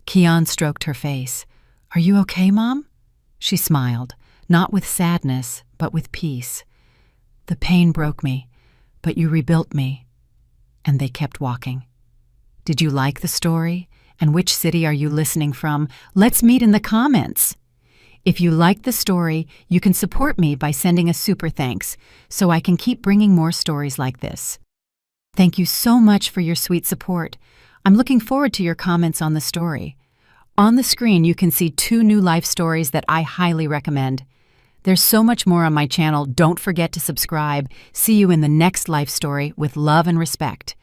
Kian stroked her face. "Are you okay, Mom?" She smiled, not with sadness, but with peace. "The pain broke me, but you rebuilt me." And they kept walking. Did you like the story? And which city are you listening from? Let's meet in the comments. If you liked the story, you can support me by sending a super thanks so I can keep bringing more stories like this. Thank you so much for your sweet support. I'm looking forward to your comments on the story. On the screen, you can see 2 new life stories that I highly recommend. There's so much more on my channel. Don't forget to subscribe. See you in the next life story with love and respect.